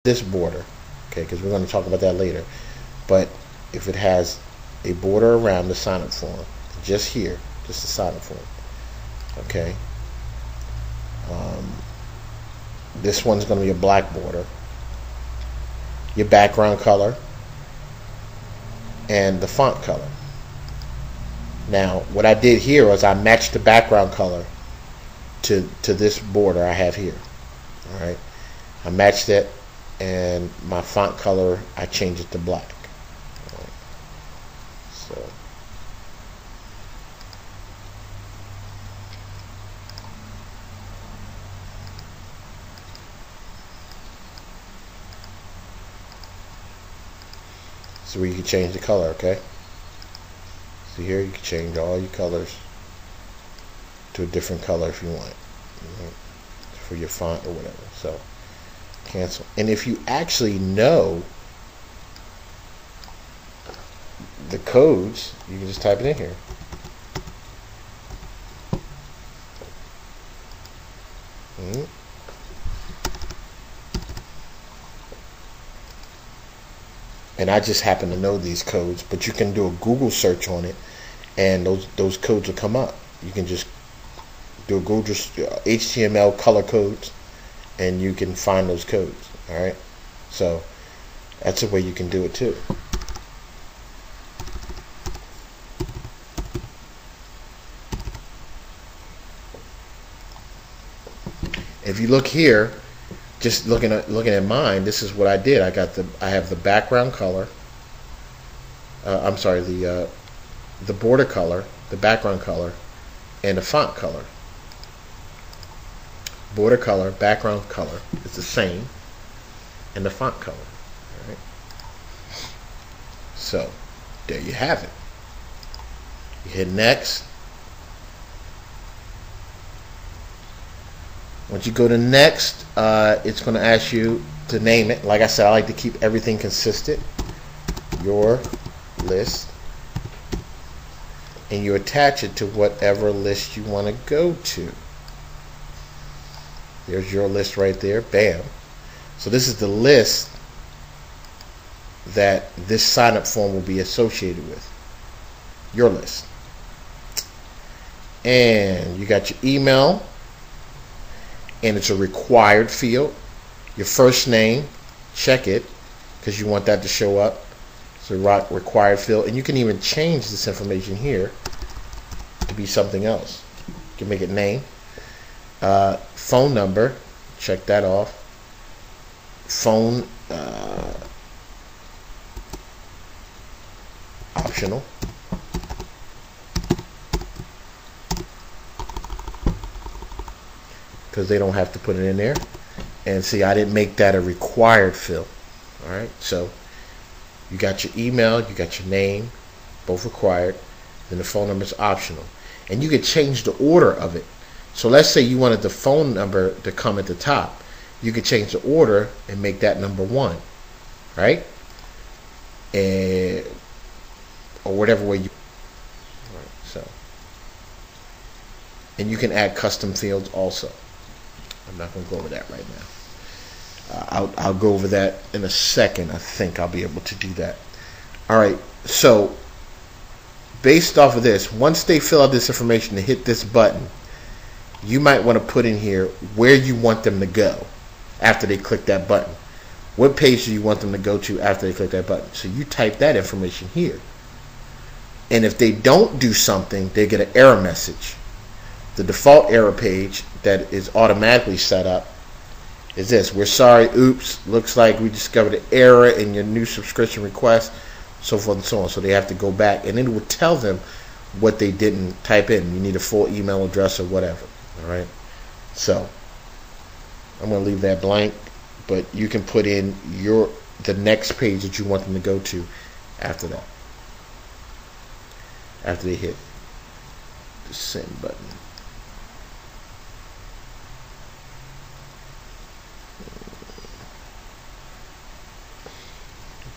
this border, okay, because we're going to talk about that later. But if it has a border around the sign up form, just here, just the sign up form, okay, this one's going to be a black border, your background color, and the font color. Now what I did here was I matched the background color to this border I have here. Alright, I matched it, and my font color I changed it to black. Right. So where you can change the color, okay? So here you can change all your colors to a different color if you want, for your font or whatever. So cancel. And if you actually know the codes, you can just type it in here. And I just happen to know these codes, but you can do a Google search on it, and those codes will come up. You can just do a Google HTML color codes, and you can find those codes. All right, so that's a way you can do it too. If you look here, just looking at mine, this is what I did. I have the background color. I'm sorry, the border color, the background color, and the font color. Border color, background color is the same, and the font color. All right. So there you have it. You hit next. Once you go to next, it's going to ask you to name it. Like I said, I like to keep everything consistent. Your list. And you attach it to whatever list you want to go to. There's your list right there. Bam. So this is the list that this sign up form will be associated with. Your list. And you got your email. And it's a required field. Your first name, check it, because you want that to show up. It's a required field. And you can even change this information here to be something else. You can make it name. Phone number, check that off. Phone, optional. Because they don't have to put it in there. And see, I didn't make that a required field. Alright, so you got your email, you got your name, both required. Then the phone number is optional. And you could change the order of it. So let's say you wanted the phone number to come at the top. You could change the order and make that number 1. Right? Or whatever way you. Right, so. And you can add custom fields also. I'm not going to go over that right now. I'll go over that in a second. I think I'll be able to do that. Alright, so based off of this, once they fill out this information and hit this button, you might want to put in here where you want them to go after they click that button. What page do you want them to go to after they click that button? So you type that information here. And if they don't do something, they get an error message. The default error page that is automatically set up is this: we're sorry, oops, looks like we discovered an error in your new subscription request, so forth and so on. So they have to go back, and it will tell them what they didn't type in. You need a full email address or whatever. Alright, so I'm going to leave that blank, but you can put in the next page that you want them to go to after that, after they hit the send button.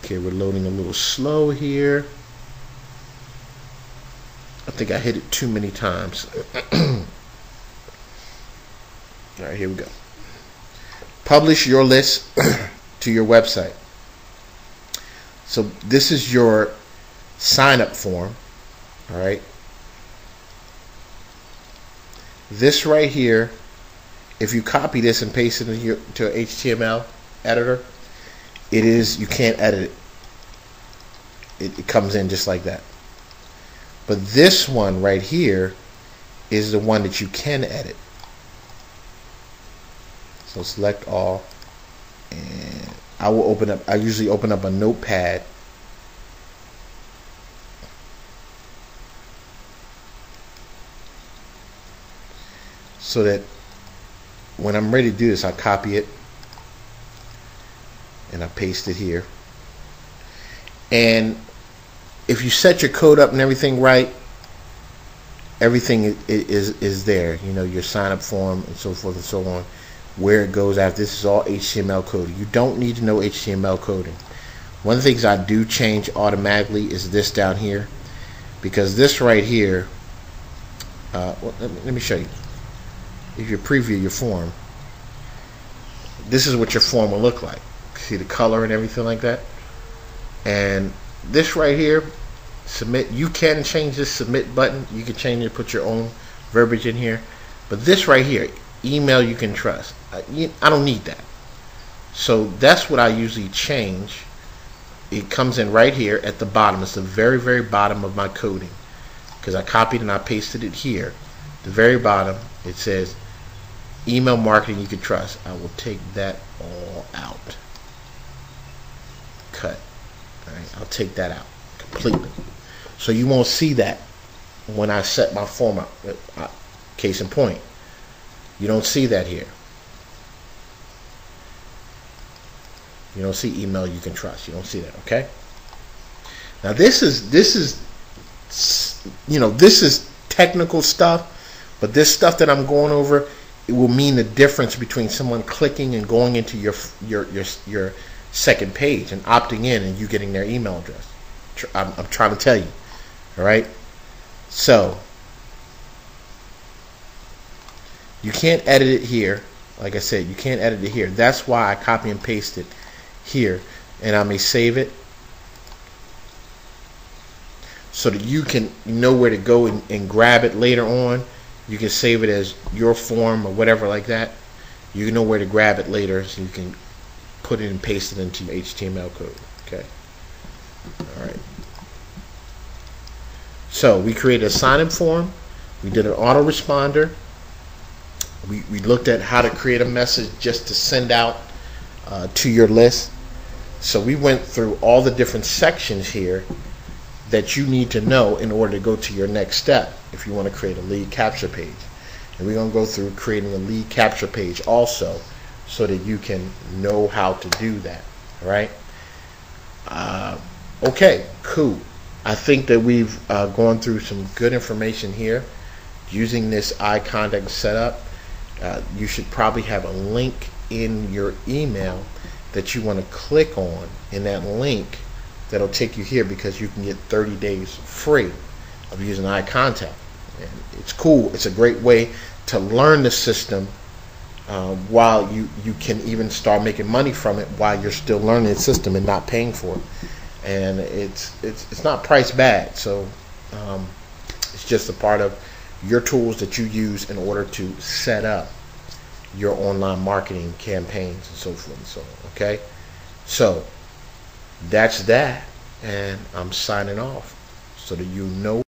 Okay, we're loading a little slow here. I think I hit it too many times. Alright, here we go. Publish your list. to your website. So this is your sign up form. All right. This right here, if you copy this and paste it into an HTML editor, you can't edit it. It comes in just like that. But this one right here is the one that you can edit. So select all, and I usually open up a notepad. So that when I'm ready to do this, I copy it and I paste it here. And if you set your code up and everything right, everything is there. You know, your sign up form and so forth and so on, where it goes after. This is all HTML coding. You don't need to know HTML coding. One of the things I do change automatically is this down here, because this right here, well, let me show you. If you preview your form, this is what your form will look like. See the color and everything like that. And this right here, submit, you can change this submit button. You can change it, put your own verbiage in here. But this right here, email you can trust, I don't need that. So that's what I usually change. It comes in right here at the bottom. It's the very, very bottom of my coding, because I copied and I pasted it here. The very bottom, it says email marketing you can trust. I will take that all out. Cut. All right, I'll take that out completely. So you won't see that when I set my form up. Case in point, you don't see that here. You don't see email you can trust. You don't see that, okay? Now this is you know, this is technical stuff, but this stuff that I'm going over, it will mean the difference between someone clicking and going into your second page and opting in and you getting their email address. I'm trying to tell you. All right. So you can't edit it here. Like I said, you can't edit it here. That's why I copy and paste it here, and I may save it so that you can know where to go and grab it later on. You can save it as your form or whatever like that. You know where to grab it later, so you can put it and paste it into your HTML code. Okay. All right. So we created a sign-in form. We did an autoresponder. We looked at how to create a message just to send out to your list. So we went through all the different sections here that you need to know in order to go to your next step if you want to create a lead capture page. And we're going to go through creating a lead capture page also, so that you can know how to do that. All right. Okay, cool. I think that we've gone through some good information here using this iContact setup. You should probably have a link in your email that you want to click on, in that link that'll take you here, because you can get 30 days free of using iContact. And it's cool. It's a great way to learn the system while you can even start making money from it while you're still learning the system and not paying for it. And it's not priced bad, so it's just a part of your tools that you use in order to set up your online marketing campaigns and so forth and so on. Okay, so that's that, and I'm signing off so that you know